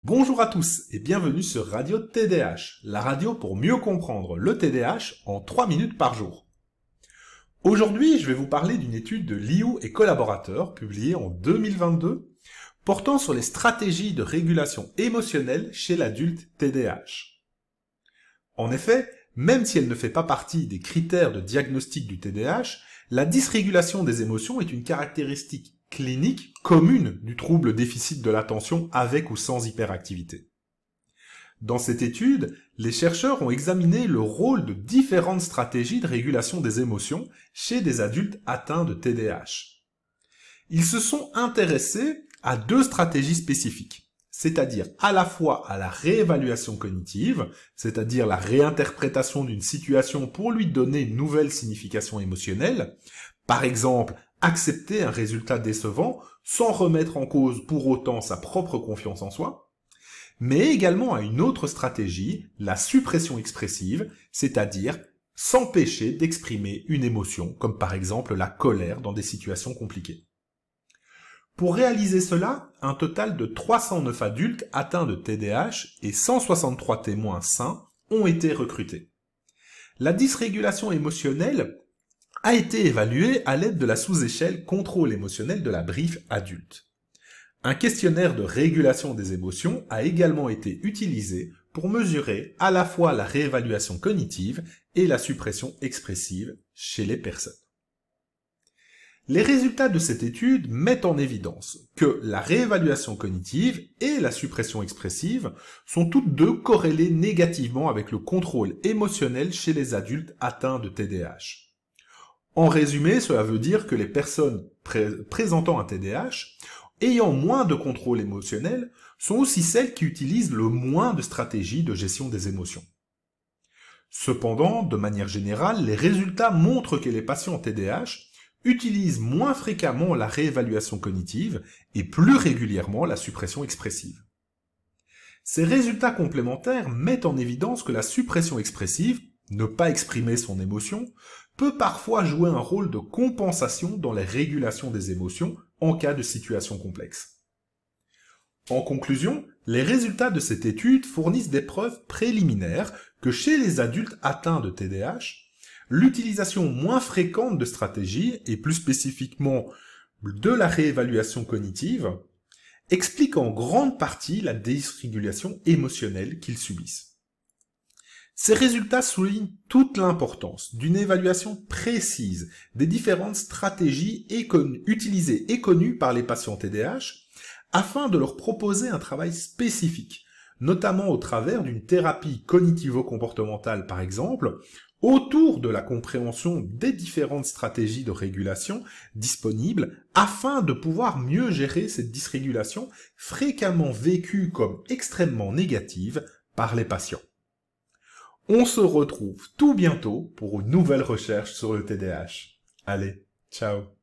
Bonjour à tous et bienvenue sur Radio TDAH, la radio pour mieux comprendre le TDAH en 3 minutes par jour. Aujourd'hui, je vais vous parler d'une étude de Liu et collaborateurs publiée en 2022 portant sur les stratégies de régulation émotionnelle chez l'adulte TDAH. En effet, même si elle ne fait pas partie des critères de diagnostic du TDAH, la dysrégulation des émotions est une caractéristique clinique commune du trouble déficit de l'attention avec ou sans hyperactivité. Dans cette étude, les chercheurs ont examiné le rôle de différentes stratégies de régulation des émotions chez des adultes atteints de TDAH. Ils se sont intéressés à deux stratégies spécifiques, c'est-à-dire à la fois à la réévaluation cognitive, c'est-à-dire la réinterprétation d'une situation pour lui donner une nouvelle signification émotionnelle, par exemple, accepter un résultat décevant sans remettre en cause pour autant sa propre confiance en soi, mais également à une autre stratégie, la suppression expressive, c'est-à-dire s'empêcher d'exprimer une émotion, comme par exemple la colère dans des situations compliquées. Pour réaliser cela, un total de 309 adultes atteints de TDAH et 163 témoins sains ont été recrutés. La dysrégulation émotionnelle a été évaluée à l'aide de la sous-échelle contrôle émotionnel de la BRIEF adulte. Un questionnaire de régulation des émotions a également été utilisé pour mesurer à la fois la réévaluation cognitive et la suppression expressive chez les personnes. Les résultats de cette étude mettent en évidence que la réévaluation cognitive et la suppression expressive sont toutes deux corrélées négativement avec le contrôle émotionnel chez les adultes atteints de TDAH. En résumé, cela veut dire que les personnes présentant un TDAH, ayant moins de contrôle émotionnel, sont aussi celles qui utilisent le moins de stratégies de gestion des émotions. Cependant, de manière générale, les résultats montrent que les patients TDAH utilisent moins fréquemment la réévaluation cognitive et plus régulièrement la suppression expressive. Ces résultats complémentaires mettent en évidence que la suppression expressive, ne pas exprimer son émotion, peut parfois jouer un rôle de compensation dans la régulation des émotions en cas de situation complexe. En conclusion, les résultats de cette étude fournissent des preuves préliminaires que chez les adultes atteints de TDAH, l'utilisation moins fréquente de stratégies, et plus spécifiquement de la réévaluation cognitive, explique en grande partie la dysrégulation émotionnelle qu'ils subissent. Ces résultats soulignent toute l'importance d'une évaluation précise des différentes stratégies utilisées et connues par les patients TDAH afin de leur proposer un travail spécifique, notamment au travers d'une thérapie cognitivo-comportementale par exemple, autour de la compréhension des différentes stratégies de régulation disponibles afin de pouvoir mieux gérer cette dysrégulation fréquemment vécue comme extrêmement négative par les patients. On se retrouve tout bientôt pour une nouvelle recherche sur le TDAH. Allez, ciao!